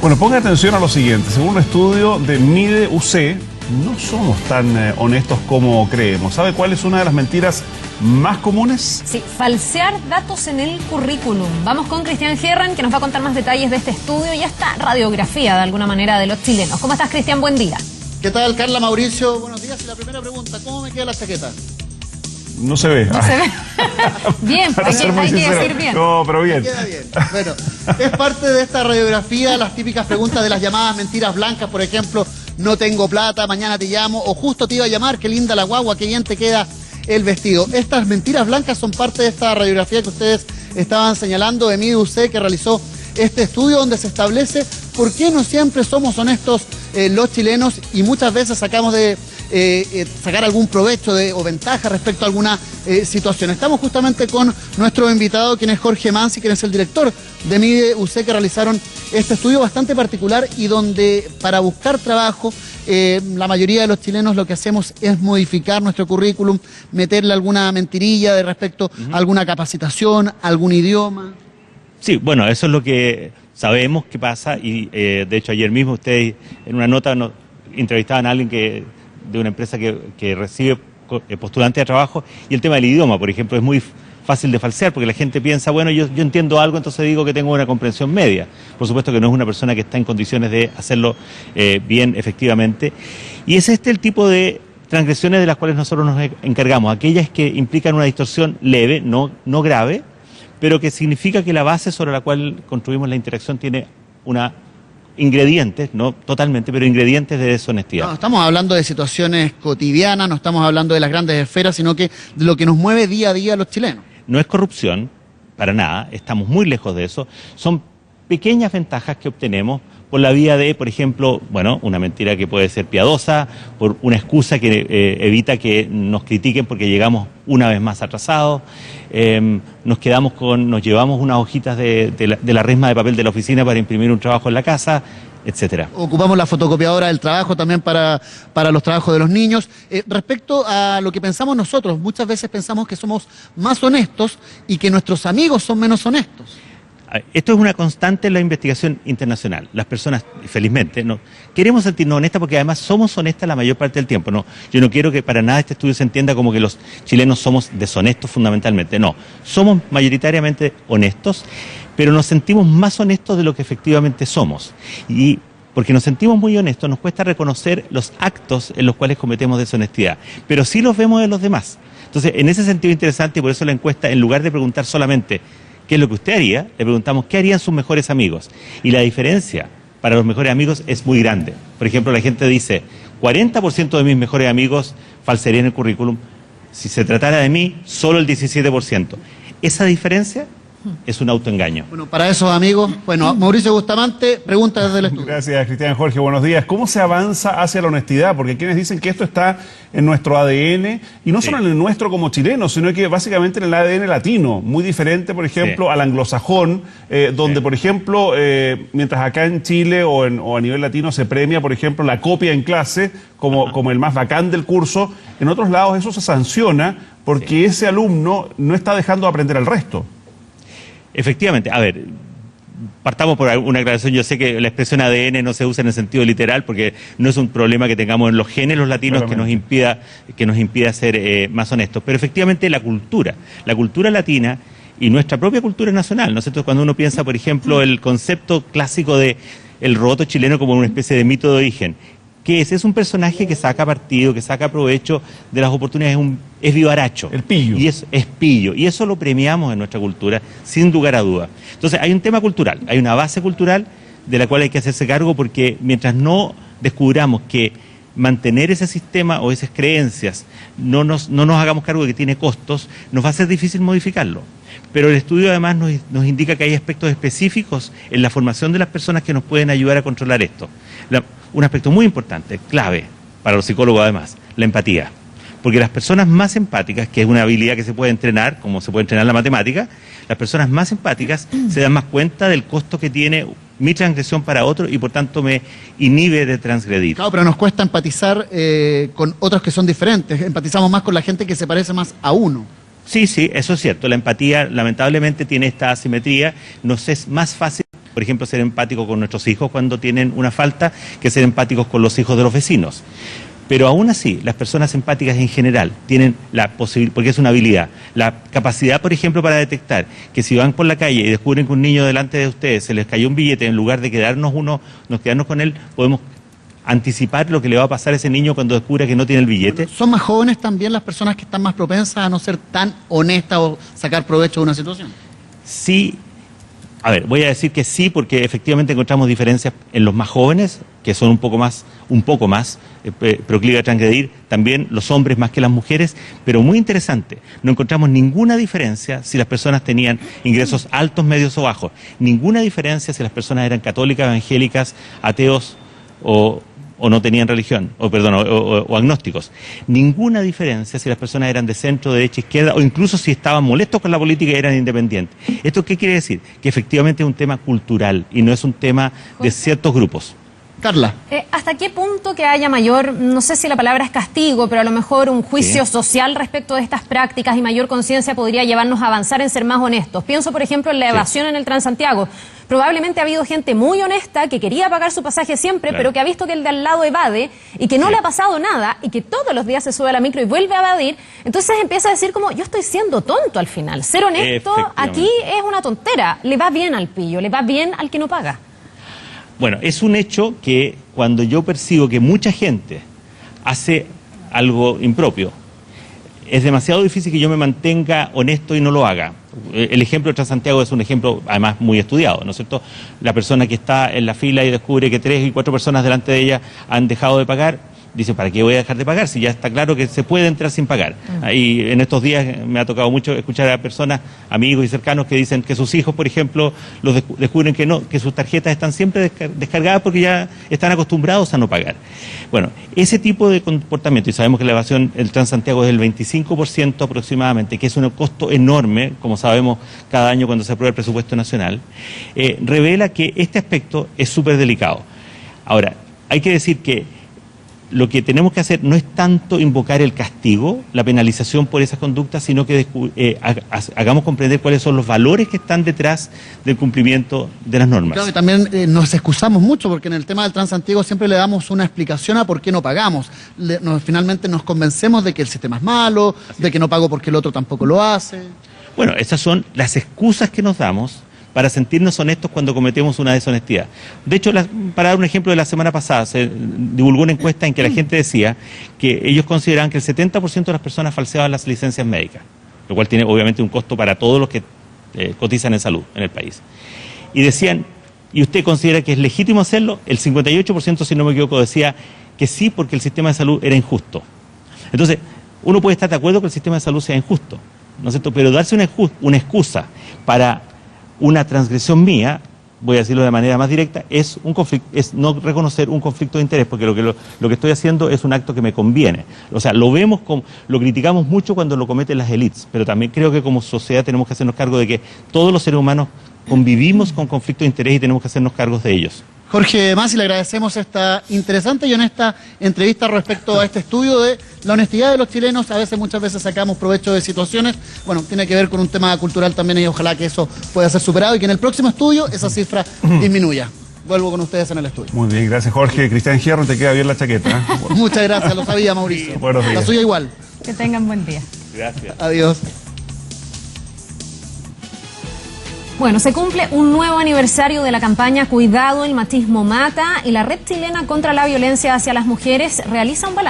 Bueno, ponga atención a lo siguiente. Según un estudio de Mide UC, no somos tan honestos como creemos. ¿Sabe cuál es una de las mentiras más comunes? Sí, falsear datos en el currículum. Vamos con Cristian Herran, que nos va a contar más detalles de este estudio y esta radiografía, de alguna manera, de los chilenos. ¿Cómo estás, Cristian? Buen día. ¿Qué tal, Carla, Mauricio? Buenos días. Y la primera pregunta, ¿cómo me queda la chaqueta? No se ve. No se ve. Bien, hay que decir bien. No, pero bien. Me queda bien. Bueno, es parte de esta radiografía, las típicas preguntas de las llamadas mentiras blancas, por ejemplo, no tengo plata, mañana te llamo, o justo te iba a llamar, qué linda la guagua, qué bien te queda el vestido. Estas mentiras blancas son parte de esta radiografía que ustedes estaban señalando de Mide UC, que realizó este estudio donde se establece por qué no siempre somos honestos los chilenos y muchas veces sacamos de sacar algún provecho o ventaja respecto a alguna situación. Estamos justamente con nuestro invitado, quien es Jorge Mansi, quien es el director de Mide UC, que realizaron este estudio bastante particular y donde para buscar trabajo la mayoría de los chilenos lo que hacemos es modificar nuestro currículum, meterle alguna mentirilla de respecto a alguna capacitación, algún idioma. Sí, bueno, eso es lo que sabemos que pasa y de hecho ayer mismo ustedes en una nota nos entrevistaban a alguien de una empresa que recibe postulantes de trabajo y el tema del idioma, por ejemplo, es muy fácil de falsear porque la gente piensa, bueno, yo entiendo algo, entonces digo que tengo una comprensión media. Por supuesto que no es una persona que está en condiciones de hacerlo bien efectivamente. Y es este el tipo de transgresiones de las cuales nosotros nos encargamos, aquellas que implican una distorsión leve, no grave, pero que significa que la base sobre la cual construimos la interacción tiene ingredientes, no totalmente, pero ingredientes de deshonestidad. No estamos hablando de situaciones cotidianas, no estamos hablando de las grandes esferas, sino que de lo que nos mueve día a día a los chilenos. No es corrupción, para nada, estamos muy lejos de eso. Son pequeñas ventajas que obtenemos por la vía de, por ejemplo, bueno, una mentira que puede ser piadosa, por una excusa que evita que nos critiquen porque llegamos una vez más atrasados, nos llevamos unas hojitas de la resma de papel de la oficina para imprimir un trabajo en la casa, etcétera. Ocupamos la fotocopiadora del trabajo también para los trabajos de los niños. Respecto a lo que pensamos nosotros, muchas veces pensamos que somos más honestos y que nuestros amigos son menos honestos. Esto es una constante en la investigación internacional. Las personas, felizmente, no queremos sentirnos honestas porque además somos honestas la mayor parte del tiempo. No, yo no quiero que para nada este estudio se entienda como que los chilenos somos deshonestos fundamentalmente. No, somos mayoritariamente honestos, pero nos sentimos más honestos de lo que efectivamente somos. Y porque nos sentimos muy honestos, nos cuesta reconocer los actos en los cuales cometemos deshonestidad, pero sí los vemos en los demás. Entonces, en ese sentido interesante, y por eso la encuesta, en lugar de preguntar solamente ¿qué es lo que usted haría?, le preguntamos ¿qué harían sus mejores amigos? Y la diferencia para los mejores amigos es muy grande. Por ejemplo, la gente dice, 40% de mis mejores amigos falsearían el currículum. Si se tratara de mí, solo el 17%. Esa diferencia es un autoengaño. Bueno, para esos amigos, bueno, Mauricio Bustamante, pregunta desde el estudio. Gracias, Cristian. Jorge, buenos días. ¿Cómo se avanza hacia la honestidad? Porque quienes dicen que esto está en nuestro ADN, y no solo en el nuestro como chilenos, sino que básicamente en el ADN latino, muy diferente, por ejemplo, al anglosajón, donde, por ejemplo, mientras acá en Chile o a nivel latino se premia, por ejemplo, la copia en clase como el más bacán del curso, en otros lados eso se sanciona porque ese alumno no está dejando de aprender al resto. Efectivamente, a ver, partamos por una aclaración. Yo sé que la expresión ADN no se usa en el sentido literal porque no es un problema que tengamos en los genes los latinos que nos impida ser más honestos, pero efectivamente la cultura latina y nuestra propia cultura nacional, ¿no es cierto? Cuando uno piensa, por ejemplo, el concepto clásico de el roboto chileno como una especie de mito de origen, que es un personaje que saca partido, que saca provecho de las oportunidades, es vivaracho. El pillo. Y es pillo. Y eso lo premiamos en nuestra cultura, sin lugar a duda. Entonces, hay un tema cultural, hay una base cultural de la cual hay que hacerse cargo porque mientras no descubramos que mantener ese sistema o esas creencias no nos hagamos cargo de que tiene costos, nos va a ser difícil modificarlo. Pero el estudio además nos indica que hay aspectos específicos en la formación de las personas que nos pueden ayudar a controlar esto. Un aspecto muy importante, clave para los psicólogos además, la empatía. Porque las personas más empáticas, que es una habilidad que se puede entrenar, como se puede entrenar la matemática, las personas más empáticas se dan más cuenta del costo que tiene mi transgresión para otro y por tanto me inhibe de transgredir. Claro, pero nos cuesta empatizar con otros que son diferentes. Empatizamos más con la gente que se parece más a uno. Sí, eso es cierto. La empatía lamentablemente tiene esta asimetría. Nos es más fácil, por por ejemplo, ser empáticos con nuestros hijos cuando tienen una falta, que ser empáticos con los hijos de los vecinos. Pero aún así, las personas empáticas en general tienen la posibilidad, porque es una habilidad, la capacidad, por ejemplo, para detectar que si van por la calle y descubren que un niño delante de ustedes se les cayó un billete, en lugar de quedarnos con él, podemos anticipar lo que le va a pasar a ese niño cuando descubra que no tiene el billete. ¿Son más jóvenes también las personas que están más propensas a no ser tan honestas o sacar provecho de una situación? Sí. A ver, voy a decir que sí, porque efectivamente encontramos diferencias en los más jóvenes, que son un poco más proclive a transgredir, también los hombres más que las mujeres, pero muy interesante, no encontramos ninguna diferencia si las personas tenían ingresos altos, medios o bajos, ninguna diferencia si las personas eran católicas, evangélicas, ateos o no tenían religión, o agnósticos. Ninguna diferencia si las personas eran de centro, derecha, izquierda, o incluso si estaban molestos con la política y eran independientes. ¿Esto qué quiere decir? Que efectivamente es un tema cultural y no es un tema de ciertos grupos. Carla. ¿Hasta qué punto que haya mayor, no sé si la palabra es castigo, pero a lo mejor un juicio social respecto de estas prácticas y mayor conciencia podría llevarnos a avanzar en ser más honestos? Pienso, por ejemplo, en la evasión en el Transantiago. Probablemente ha habido gente muy honesta que quería pagar su pasaje siempre, pero que ha visto que el de al lado evade y que no le ha pasado nada y que todos los días se sube a la micro y vuelve a evadir. Entonces empieza a decir como, yo estoy siendo tonto al final. Ser honesto aquí es una tontera. Le va bien al pillo, le va bien al que no paga. Bueno, es un hecho que cuando yo percibo que mucha gente hace algo impropio, es demasiado difícil que yo me mantenga honesto y no lo haga. El ejemplo de Transantiago es un ejemplo, además, muy estudiado, ¿no es cierto? La persona que está en la fila y descubre que 3 y 4 personas delante de ella han dejado de pagar, dice, ¿para qué voy a dejar de pagar? Si ya está claro que se puede entrar sin pagar. Y en estos días me ha tocado mucho escuchar a personas, amigos y cercanos, que dicen que sus hijos, por ejemplo, los descubren que no, que sus tarjetas están siempre descargadas porque ya están acostumbrados a no pagar. Bueno, ese tipo de comportamiento, y sabemos que la evasión, el Transantiago es del 25% aproximadamente, que es un costo enorme, como sabemos cada año cuando se aprueba el presupuesto nacional, revela que este aspecto es súper delicado. Ahora, hay que decir que lo que tenemos que hacer no es tanto invocar el castigo, la penalización por esas conductas, sino que hagamos comprender cuáles son los valores que están detrás del cumplimiento de las normas. Claro, y también nos excusamos mucho porque en el tema del Transantiago siempre le damos una explicación a por qué no pagamos. Finalmente nos convencemos de que el sistema es malo, de que no pago porque el otro tampoco lo hace. Bueno, esas son las excusas que nos damos para sentirnos honestos cuando cometemos una deshonestidad. De hecho, para dar un ejemplo, de la semana pasada se divulgó una encuesta en que la gente decía que ellos consideraban que el 70% de las personas falseaban las licencias médicas, lo cual tiene obviamente un costo para todos los que cotizan en salud en el país. Y decían, ¿y usted considera que es legítimo hacerlo? El 58%, si no me equivoco, decía que sí, porque el sistema de salud era injusto. Entonces, uno puede estar de acuerdo que el sistema de salud sea injusto, ¿no es cierto? Pero darse una excusa para una transgresión mía, voy a decirlo de manera más directa, es un conflicto, es no reconocer un conflicto de interés, porque lo que estoy haciendo es un acto que me conviene. O sea, lo criticamos mucho cuando lo cometen las élites, pero también creo que como sociedad tenemos que hacernos cargo de que todos los seres humanos convivimos con conflictos de interés y tenemos que hacernos cargos de ellos. Jorge Masi, le agradecemos esta interesante y honesta entrevista respecto a este estudio de la honestidad de los chilenos. Muchas veces sacamos provecho de situaciones. Bueno, tiene que ver con un tema cultural también y ojalá que eso pueda ser superado y que en el próximo estudio esa cifra disminuya. Vuelvo con ustedes en el estudio. Muy bien, gracias Jorge. Cristian Hierro, te queda bien la chaqueta, ¿eh? Muchas gracias, lo sabía Mauricio. Buenos días. La suya igual. Que tengan buen día. Gracias. Adiós. Bueno, se cumple un nuevo aniversario de la campaña Cuidado, el machismo mata, y la Red Chilena contra la Violencia hacia las Mujeres realiza un balance.